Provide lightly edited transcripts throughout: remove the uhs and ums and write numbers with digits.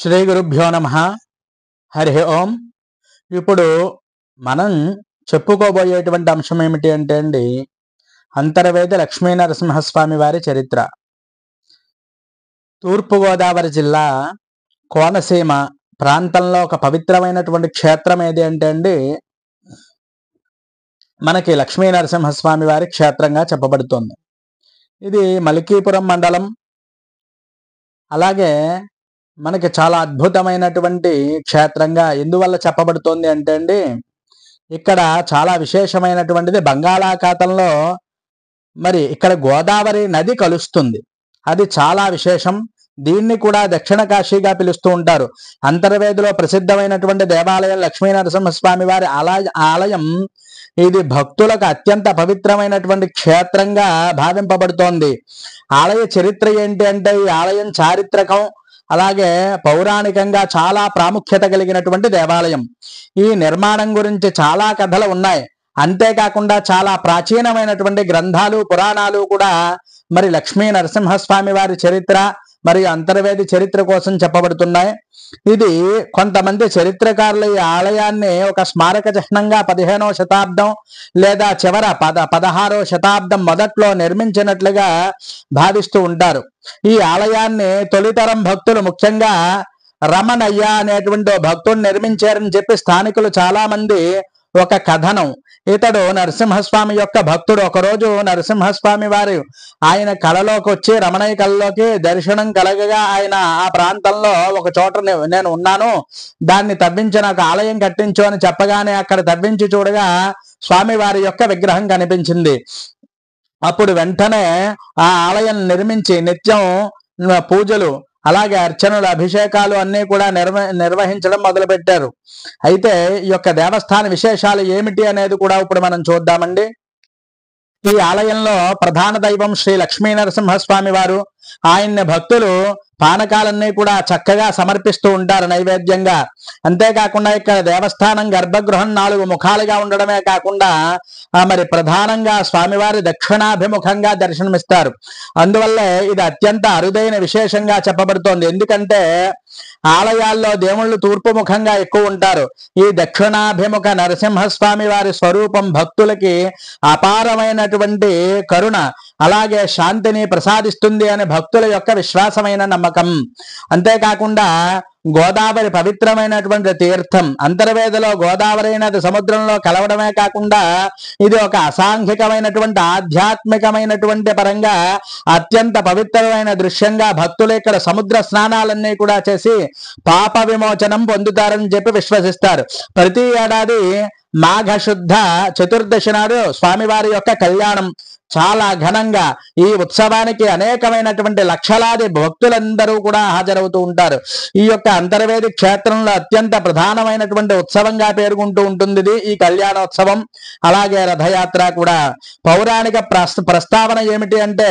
శ్రీ గురుభ్యో నమః. హరి ఓం. ఇప్పుడు మనం చెప్పుకోబోయేటువంటి అంశం ఏమిటి అంటే అండి, అంతర్వేది లక్ష్మీ నరసింహస్వామి వారి చరిత్ర. తూర్పుగోదావరి జిల్లా కోనసీమ ప్రాంతంలో ఒక పవిత్రమైనటువంటి క్షేత్రం ఏది అంటే అండి, మనకి లక్ష్మీ నరసింహస్వామి వారి క్షేత్రంగా చెప్పబడుతుంది. ఇది మలికీపురం మండలం. అలాగే మనకి చాలా అద్భుతమైనటువంటి క్షేత్రంగా ఎందువల్ల చెప్పబడుతోంది అంటే అండి, ఇక్కడ చాలా విశేషమైనటువంటిది బంగాళాఖాతంలో మరి ఇక్కడ గోదావరి నది కలుస్తుంది. అది చాలా విశేషం. దీన్ని కూడా దక్షిణ కాశీగా పిలుస్తూ ఉంటారు. అంతర్వేదిలో ప్రసిద్ధమైనటువంటి దేవాలయం లక్ష్మీ నరసింహస్వామి వారి ఆలయం. ఇది భక్తులకు అత్యంత పవిత్రమైనటువంటి క్షేత్రంగా భావింపబడుతోంది. ఆలయ చరిత్ర ఏంటి అంటే, ఈ ఆలయం చారిత్రకం అలాగే పౌరాణికంగా చాలా ప్రాముఖ్యత కలిగినటువంటి దేవాలయం. ఈ నిర్మాణం గురించి చాలా కథలు ఉన్నాయి. అంతేకాకుండా చాలా ప్రాచీనమైనటువంటి గ్రంథాలు పురాణాలు కూడా మరి లక్ష్మీ నరసింహస్వామి వారి చరిత్ర మరియు అంతర్వేది చరిత్ర కోసం చెప్పబడుతున్నాయి. ఇది కొంతమంది చరిత్రకారులు ఈ ఆలయాన్ని ఒక స్మారక చిహ్నంగా 15వ శతాబ్దం లేదా చివర 16వ శతాబ్దం మొదట్లో నిర్మించినట్లుగా భావిస్తూ ఉంటారు. ఈ ఆలయాన్ని తొలితరం భక్తులు ముఖ్యంగా రమణయ్య అనేటువంటి భక్తుడు నిర్మించారని చెప్పి స్థానికులు చాలా మంది ఒక కథనం. ఇతడు నరసింహస్వామి యొక్క భక్తుడు. ఒకరోజు నరసింహస్వామి వారు ఆయన కళలోకి వచ్చి, రమణయ్య కళలోకి దర్శనం కలగగా ఆయన ఆ ప్రాంతంలో ఒక చోట నేను ఉన్నాను, దాన్ని తవ్వించి నాకు ఆలయం కట్టించు అని చెప్పగానే అక్కడ తవ్వించి చూడగా స్వామి వారి యొక్క విగ్రహం కనిపించింది. అప్పుడు వెంటనే ఆ ఆలయం నిర్మించి నిత్యం పూజలు అలాగే అర్చనలు అభిషేకాలు అన్నీ కూడా నిర్వహించడం మొదలుపెట్టారు. అయితే ఈ యొక్క దేవస్థాన విశేషాలు ఏమిటి అనేది కూడా ఇప్పుడు మనం చూద్దామండి. ఈ ఆలయంలో ప్రధాన దైవం శ్రీ లక్ష్మీ నరసింహస్వామి వారు. ఆయన్ని భక్తులు పానకాలన్నీ కూడా చక్కగా సమర్పిస్తూ ఉంటారు నైవేద్యంగా. అంతేకాకుండా ఇక్కడ దేవస్థానం గర్భగృహం 4 ముఖాలుగా ఉండడమే కాకుండా మరి ప్రధానంగా స్వామివారి దక్షిణాభిముఖంగా దర్శనమిస్తారు. అందువల్లే ఇది అత్యంత అరుదైన విశేషంగా చెప్పబడుతోంది. ఎందుకంటే ఆలయాల్లో దేవుళ్ళు తూర్పు ముఖంగా ఎక్కువ ఉంటారు. ఈ దక్షిణాభిముఖ నరసింహస్వామి వారి స్వరూపం భక్తులకి అపారమైనటువంటి కరుణ అలాగే శాంతిని ప్రసాదిస్తుంది అని భక్తుల యొక్క విశ్వాసమైన నమ్మకం. అంతేకాకుండా గోదావరి పవిత్రమైనటువంటి తీర్థం. అంతర్వేదిలో గోదావరి నది సముద్రంలో కలవడమే కాకుండా ఇది ఒక అసాంఘికమైనటువంటి ఆధ్యాత్మికమైనటువంటి పరంగా అత్యంత పవిత్రమైన దృశ్యంగా భక్తులు ఇక్కడ సముద్ర స్నానాలన్నీ కూడా చేసి పాప విమోచనం పొందుతారని చెప్పి విశ్వసిస్తారు. ప్రతి ఏడాది మాఘ శుద్ధ చతుర్దశి నాడు స్వామివారి యొక్క కళ్యాణం చాలా ఘనంగా, ఈ ఉత్సవానికి అనేకమైనటువంటి లక్షలాది భక్తులందరూ కూడా హాజరవుతూ ఉంటారు. ఈ యొక్క అంతర్వేది క్షేత్రంలో అత్యంత ప్రధానమైనటువంటి ఉత్సవంగా పేర్కొంటూ ఉంటుంది ఈ కళ్యాణోత్సవం. అలాగే రథయాత్ర కూడా. పౌరాణిక ప్రస్తావన ఏమిటి అంటే,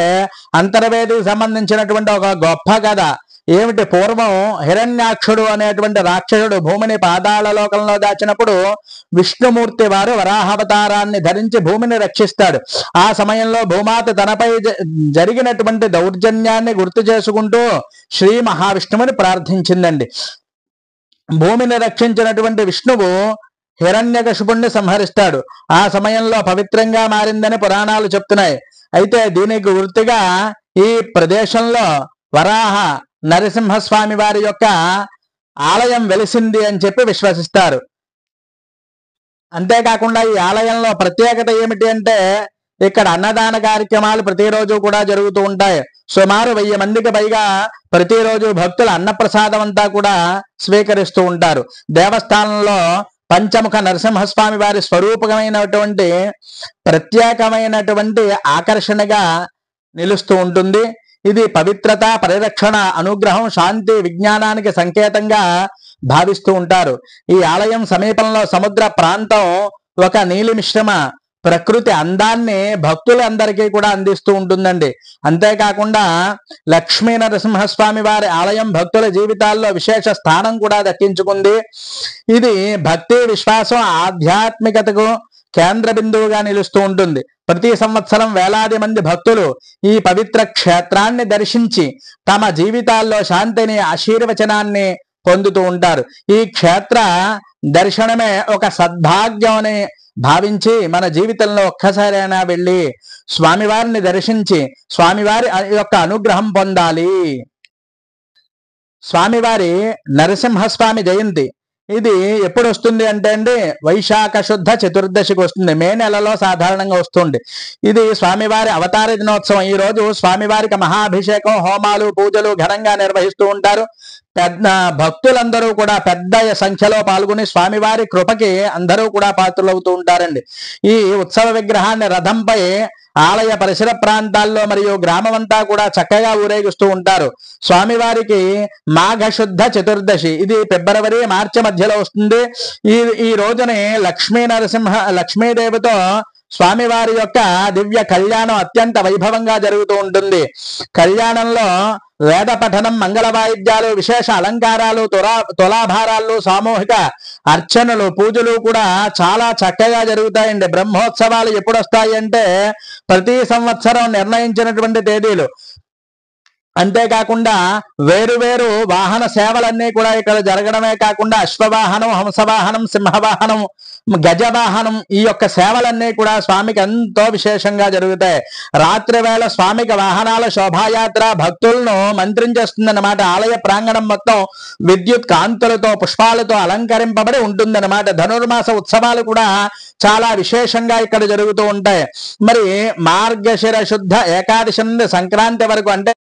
అంతర్వేదికి సంబంధించినటువంటి ఒక గొప్ప కథ ఏమిటి, పూర్వం హిరణ్యాక్షుడు అనేటువంటి రాక్షసుడు భూమిని పాతాళ లోకంలో దాచినప్పుడు విష్ణుమూర్తి వారు వరాహావతారాన్ని ధరించి భూమిని రక్షిస్తాడు. ఆ సమయంలో భూమాత తనపై జరిగినటువంటి దౌర్జన్యాన్ని గుర్తు చేసుకుంటూ శ్రీ మహావిష్ణువుని ప్రార్థించిందండి. భూమిని రక్షించినటువంటి విష్ణువు హిరణ్యకశిపుణ్ణి సంహరిస్తాడు. ఆ సమయంలో పవిత్రంగా మారిందని పురాణాలు చెప్తున్నాయి. అయితే దీనికి గుర్తుగా ఈ ప్రదేశంలో వరాహ నరసింహస్వామి వారి యొక్క ఆలయం వెలిసింది అని చెప్పి విశ్వసిస్తారు. అంతేకాకుండా ఈ ఆలయంలో ప్రత్యేకత ఏమిటి అంటే, ఇక్కడ అన్నదాన కార్యక్రమాలు ప్రతిరోజు కూడా జరుగుతూ ఉంటాయి. సుమారు 1000 మందికి పైగా ప్రతిరోజు భక్తుల అన్నప్రసాదం అంతా కూడా స్వీకరిస్తూ ఉంటారు. దేవస్థానంలో పంచముఖ నరసింహస్వామి వారి స్వరూపమైనటువంటి ప్రత్యేకమైనటువంటి ఆకర్షణగా నిలుస్తూ ఉంటుంది. ఇది పవిత్రత, పరిరక్షణ, అనుగ్రహం, శాంతి, విజ్ఞానానికి సంకేతంగా భావిస్తూ ఉంటారు. ఈ ఆలయం సమీపంలో సముద్ర ప్రాంతం ఒక నీలి మిశ్రమ ప్రకృతి అందాన్ని భక్తులందరికీ కూడా అందిస్తూ ఉంటుందండి. అంతేకాకుండా లక్ష్మీ నరసింహస్వామి వారి ఆలయం భక్తుల జీవితాల్లో విశేష స్థానం కూడా దక్కించుకుంది. ఇది భక్తి, విశ్వాసం, ఆధ్యాత్మికతకు కేంద్ర బిందువుగా నిలుస్తూ ఉంటుంది. ప్రతి సంవత్సరం వేలాది మంది భక్తులు ఈ పవిత్ర క్షేత్రాన్ని దర్శించి తమ జీవితాల్లో శాంతిని, ఆశీర్వచనాన్ని పొందుతూ ఉంటారు. ఈ క్షేత్ర దర్శనమే ఒక సద్భాగ్యం అని భావించి మన జీవితంలో ఒక్కసారైనా వెళ్ళి స్వామివారిని దర్శించి స్వామివారి యొక్క అనుగ్రహం పొందాలి. స్వామివారి నరసింహస్వామి జయంతి ఇది ఎప్పుడు వస్తుంది అంటే అండి, వైశాఖ శుద్ధ చతుర్దశికి వస్తుంది. మే నెలలో సాధారణంగా వస్తుంది. ఇది స్వామివారి అవతార దినోత్సవం. ఈ రోజు స్వామివారికి మహాభిషేకం, హోమాలు, పూజలు ఘనంగా నిర్వహిస్తూ ఉంటారు. పెద్ద భక్తులందరూ కూడా పెద్ద సంఖ్యలో పాల్గొని స్వామివారి కృపకి అందరూ కూడా పాత్రలవుతూ ఉంటారండి. ఈ ఉత్సవ విగ్రహాన్ని రథంపై ఆలయ పరిసర ప్రాంతాల్లో మరియు గ్రామమంతా కూడా చక్కగా ఊరేగిస్తూ ఉంటారు. స్వామివారికి మాఘశుద్ధ చతుర్దశి ఇది ఫిబ్రవరి మార్చి మధ్యలో వస్తుంది. ఈ రోజుని లక్ష్మీదేవితో స్వామివారి యొక్క దివ్య కళ్యాణం అత్యంత వైభవంగా జరుగుతూ ఉంటుంది. కళ్యాణంలో వేద పఠనం, మంగళ వాయిద్యాలు, విశేష అలంకారాలు, తులాభారాలు, సామూహిక అర్చనలు, పూజలు కూడా చాలా చక్కగా జరుగుతాయండి. బ్రహ్మోత్సవాలు ఎప్పుడు వస్తాయి అంటే ప్రతి సంవత్సరం నిర్ణయించినటువంటి తేదీలు. అంతేకాకుండా వేరు వాహన సేవలన్నీ కూడా ఇక్కడ జరగడమే కాకుండా అశ్వవాహనం, హంసవాహనం, సింహవాహనం, గజవాహనం ఈ యొక్క సేవలన్నీ కూడా స్వామికి ఎంతో విశేషంగా జరుగుతాయి. రాత్రి వేళ స్వామికి వాహనాల శోభాయాత్ర భక్తులను మంత్రించేస్తుందన్నమాట. ఆలయ ప్రాంగణం మొత్తం విద్యుత్ కాంతులతో, పుష్పాలతో అలంకరింపబడి ఉంటుందన్నమాట. ధనుర్మాస ఉత్సవాలు కూడా చాలా విశేషంగా ఇక్కడ జరుగుతూ ఉంటాయి. మరి మార్గశిర శుద్ధ ఏకాదశి నుండి సంక్రాంతి వరకు అంటే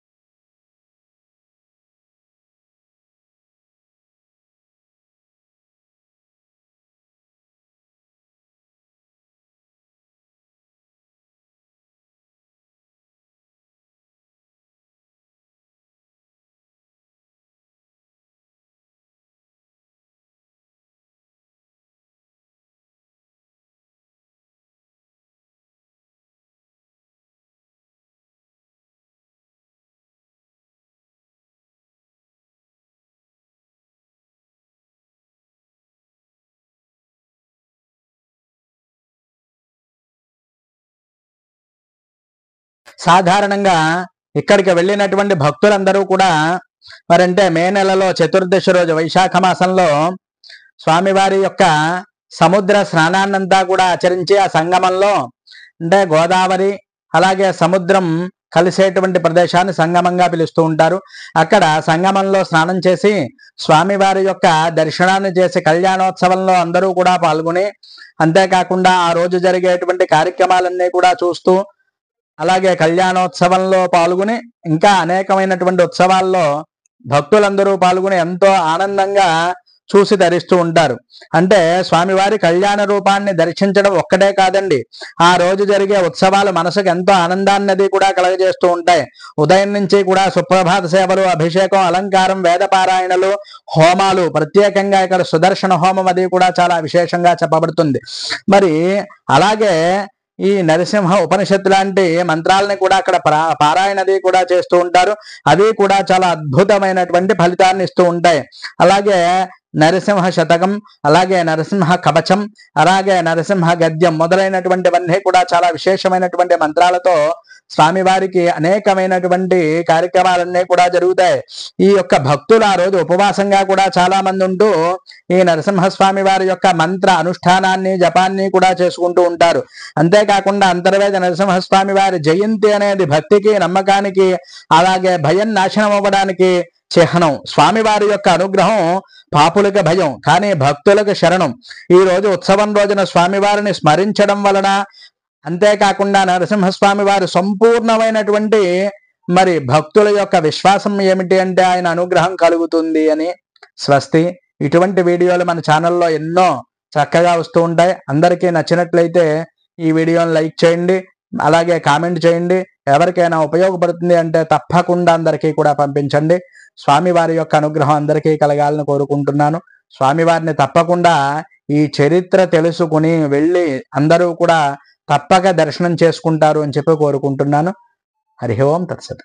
సాధారణంగా ఇక్కడికి వెళ్ళినటువంటి భక్తులందరూ కూడా మరంటే మే నెలలో చతుర్దశి రోజు వైశాఖ మాసంలో స్వామివారి యొక్క సముద్ర స్నానాన్నంతా కూడా ఆచరించి ఆ సంగమంలో అంటే గోదావరి అలాగే సముద్రం కలిసేటువంటి ప్రదేశాన్ని సంగమంగా పిలుస్తూ ఉంటారు. అక్కడ సంగమంలో స్నానం చేసి స్వామివారి యొక్క దర్శనాన్ని చేసి కళ్యాణోత్సవంలో అందరూ కూడా పాల్గొని, అంతేకాకుండా ఆ రోజు జరిగేటువంటి కార్యక్రమాలన్నీ కూడా చూస్తూ, అలాగే కళ్యాణోత్సవంలో పాల్గొని ఇంకా అనేకమైనటువంటి ఉత్సవాల్లో భక్తులందరూ పాల్గొని ఎంతో ఆనందంగా చూసి ధరిస్తూ ఉంటారు. అంటే స్వామివారి కళ్యాణ రూపాన్ని దర్శించడం ఒక్కటే కాదండి, ఆ రోజు జరిగే ఉత్సవాలు మనసుకు ఎంతో ఆనందాన్ని కూడా కలగజేస్తూ ఉంటాయి. ఉదయం నుంచి కూడా సుప్రభాత సేవలు, అభిషేకం, అలంకారం, వేదపారాయణలు, హోమాలు, ప్రత్యేకంగా ఇక్కడ సుదర్శన హోమం అది కూడా చాలా విశేషంగా చెప్పబడుతుంది. మరి అలాగే ఈ నరసింహ ఉపనిషత్తు లాంటి మంత్రాలని కూడా అక్కడ పారాయణది కూడా చేస్తూ ఉంటారు. అవి కూడా చాలా అద్భుతమైనటువంటి ఫలితాన్ని ఇస్తూ ఉంటాయి. అలాగే నరసింహ శతకం, అలాగే నరసింహ కవచం, అలాగే నరసింహ గద్యం మొదలైనటువంటివన్నీ కూడా చాలా విశేషమైనటువంటి మంత్రాలతో స్వామివారికి అనేకమైనటువంటి కార్యక్రమాలన్నీ కూడా జరుగుతాయి. ఈ యొక్క భక్తులు ఆ రోజు ఉపవాసంగా కూడా చాలా మంది ఉంటూ ఈ నరసింహస్వామి వారి యొక్క మంత్ర అనుష్ఠానాన్ని, జపాన్ని కూడా చేసుకుంటూ ఉంటారు. అంతేకాకుండా అంతర్వేద నరసింహస్వామి వారి జయంతి అనేది భక్తికి, నమ్మకానికి, అలాగే భయం నాశనం అవ్వడానికి చిహ్నం. స్వామివారి యొక్క అనుగ్రహం పాపులకు భయం, కానీ భక్తులకు శరణం. ఈ రోజు ఉత్సవం రోజున స్వామివారిని స్మరించడం వలన, అంతేకాకుండా నరసింహస్వామి వారు సంపూర్ణమైనటువంటి మరి భక్తుల యొక్క విశ్వాసం ఏమిటి అంటే ఆయన అనుగ్రహం కలుగుతుంది అని. స్వస్తి. ఇటువంటి వీడియోలు మన ఛానల్లో ఎన్నో చక్కగా వస్తూ ఉంటాయి. అందరికీ నచ్చినట్లయితే ఈ వీడియోని లైక్ చేయండి, అలాగే కామెంట్ చేయండి. ఎవరికైనా ఉపయోగపడుతుంది అంటే తప్పకుండా అందరికీ కూడా పంపించండి. స్వామివారి యొక్క అనుగ్రహం అందరికీ కలగాలని కోరుకుంటున్నాను. స్వామివారిని తప్పకుండా ఈ చరిత్ర తెలుసుకుని వెళ్ళి అందరూ కూడా తప్పక దర్శనం చేసుకుంటారు అని చెప్పి కోరుకుంటున్నాను. హరి ఓం తత్సత్.